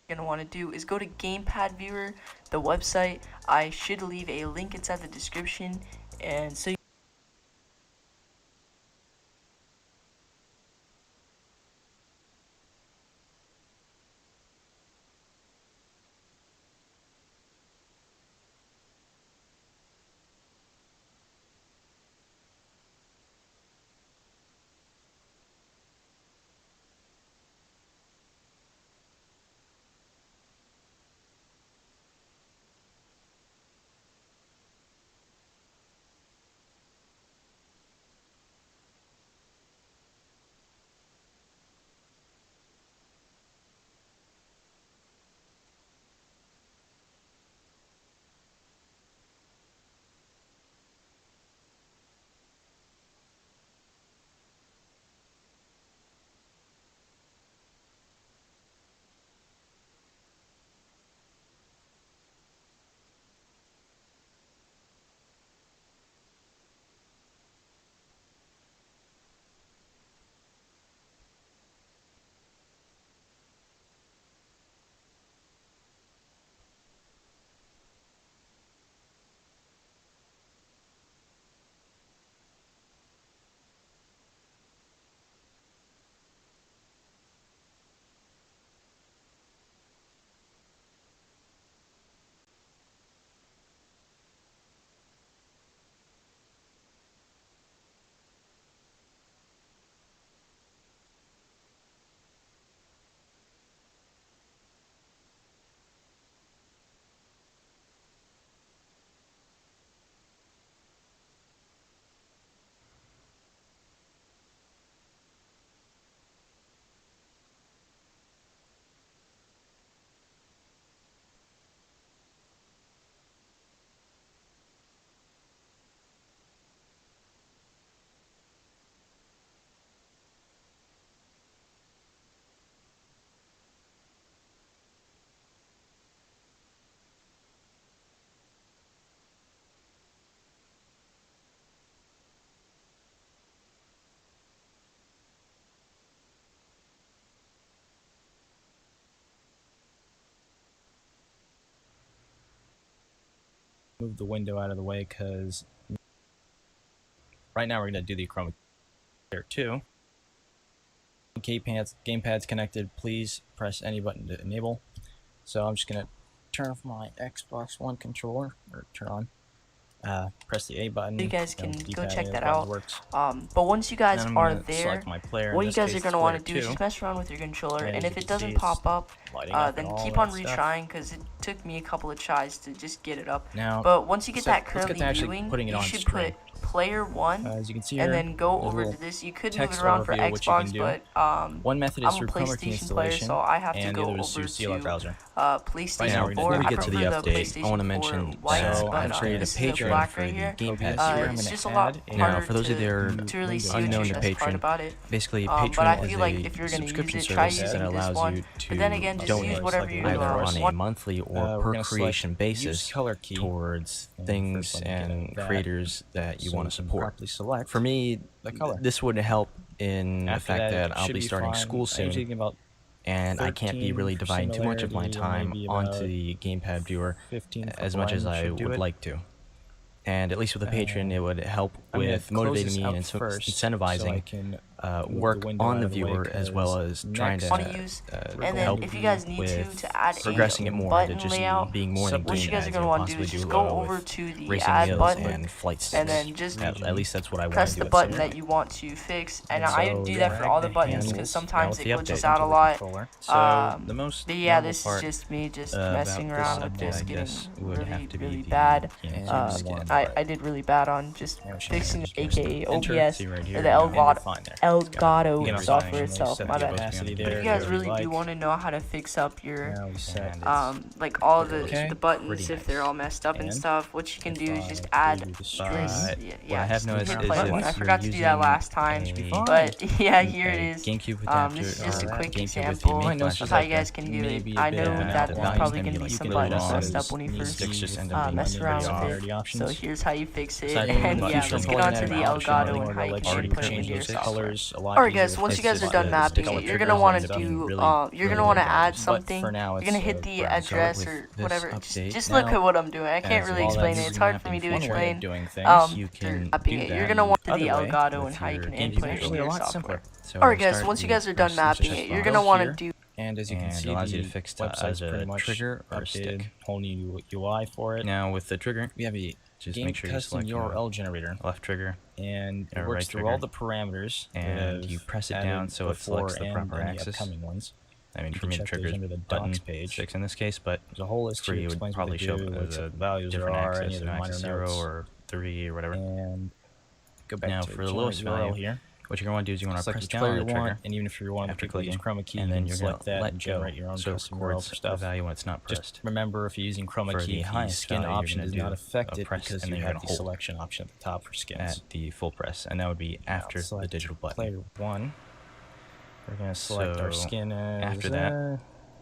you're gonna want to do is go to Gamepad Viewer, the website. I should leave a link inside the description, and so move the window out of the way because right now we're going to do the chroma here too. Gamepad's connected. Please press any button to enable. So I'm just going to turn off my Xbox One controller, or turn on. Press the A button. you guys can go check that out. But once you guys are there, what you guys are going to want to do is just mess around with your controller, and if it doesn't pop up, then keep on retrying, because it took me a couple of tries to just get it up. But once you get that currently viewing, you should put player 1, as you can see here, and then go over to this. You could move it around for Xbox, but one method is I'm a through PlayStation player, so I have to go over to PlayStation 4. I prefer the PlayStation 4 white, but this is the black right here. It's just a lot harder for those of you that to really see unknown what to your best part Patreon, about it. basically But I Patreon feel is like a if you're gonna subscription use it, try service using that this allows one. you But then to again, just donate use whatever you either on a want. monthly or per creation basis color key towards things and creators that you want to support. Select For me, the color. this would help in the After fact that, that I'll be starting school soon, about and I can't be really dividing too much of my time onto the gamepad viewer 15 as much as I would like to. And at least with a patron, it would help with motivating me and incentivizing work on the viewer, as well as trying to and then help if you guys need with to add progressing a it more to button just layout, being more than what you guys are game going to want to do is just go over to the add button, and flight sticks. and then just at least that's what I want press to do. the button that you want to fix. And I do that for all the buttons because sometimes it glitches out a lot. But yeah, this is just me just messing around with this, getting really bad. I did really bad on just fixing aka OBS or the Elgato software itself. My bad. If you guys really do want to know how to fix up your like all the buttons if they're all messed up and stuff, what you can do is just add strings. I have noticed is I forgot to do that last time, but yeah, here it is. This is just a quick example of how you guys can do it. I know that there's probably going to be some buttons messed up when you first mess around with it. So here's how you fix it, and yeah, let's get on to the Elgato and how you can put it into your software. much a lot. Alright guys, once you guys are done mapping it, you're gonna want to do, you're gonna want to add something. You're gonna hit the address or whatever. Just look at what I'm doing. I can't really explain it. It's hard for me to explain. Mapping it. You're gonna want to the Elgato and how you can input it into your software. Alright guys, once you guys are done mapping it, you're gonna want to do. And as you can see, allows the you to fix website's a pretty much trigger or a stick. Whole new UI for it. Now with the trigger, We have a just game make sure you custom select URL generator, left trigger, and it or works right through trigger. all the parameters. And that you I've press it added down so it selects the before proper and any axis. upcoming ones. I mean, You for can me, the check those trigger under the button docs page. 6 in this case, but There's a whole list for here. you, it would Explains probably what they show do, up what as the a values different are, axis, any of an the minor axis 0 notes. or 3 or whatever. And go back Now to for the lowest generate URL value, here. what you're going to want to do is you want to Select press which down player on you the trigger want, and even if you want to after use clicking, chroma key, and you then can you're select going to that let and go generate your own so it custom URL records for the stuff. value when it's not Just pressed. remember, if you're using chroma For key, the the highest skin value, you're option gonna does do not affect a it press, because and you then you're have gonna the hold selection option at the top for skins. at the full press, and that would be after the select digital button. Player 1. We're going to select our So, skin as... after that,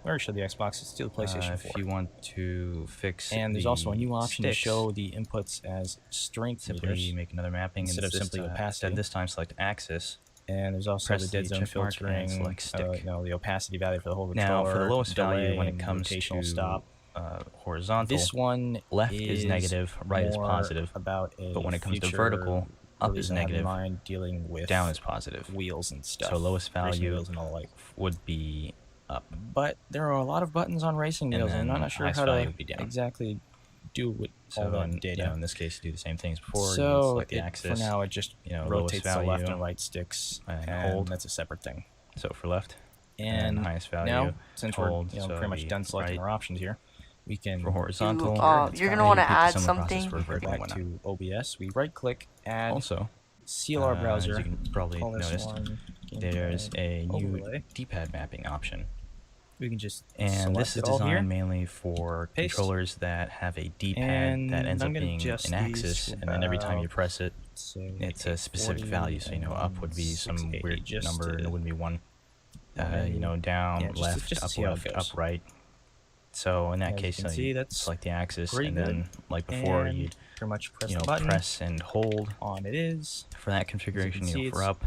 we already showed the Xbox. Let's do the PlayStation 4. if you want to fix And there's also a new option sticks, to show the inputs as strength simply meters. make another mapping instead and of simply opacity. Instead this time select axis. And there's also Press the dead the zone check mark filtering, and select stick. the opacity value for the whole Now controller. for the lowest value when it delay, comes rotational to stop. horizontal, This one left is negative, right is more positive. About a But when it comes to future vertical, up release is I have in negative, mind dealing with down is positive. wheels and stuff. So lowest racing value wheels and all like. would be up. But there are a lot of buttons on racing wheels, and I'm then not sure highest how value to would be down. exactly do with all So that then, data. in this case, do the same things before. You So select the axis. for now, it just lowest rotates the value, left and right sticks, and and hold. that's a separate thing. So for left, And highest value. now, since hold, we're so pretty much the done selecting right. our options here, we can For horizontal, you're gonna want to repeat the add similar process something. for go vertical back and whatnot. to OBS. We right-click, add, Also, seal our browser. as you can probably call this notice, one there's a new overlay. D-pad mapping option. We can just And select this is it all here. designed mainly for Paste. controllers that have a D-pad And that ends I'm up gonna being adjust an these axis, to and then every time you about, press it, say, it's a specific 840, value. So up would be some 680, weird just number, and to- it wouldn't be 1. maybe- Down, yeah, just to- left, just to up, see how it left, goes. up, right. So in that As you case, can see, that's select the axis, pretty and good. then like before, And you pretty much press the button. press and hold. On it is. For that configuration, see, for it's up,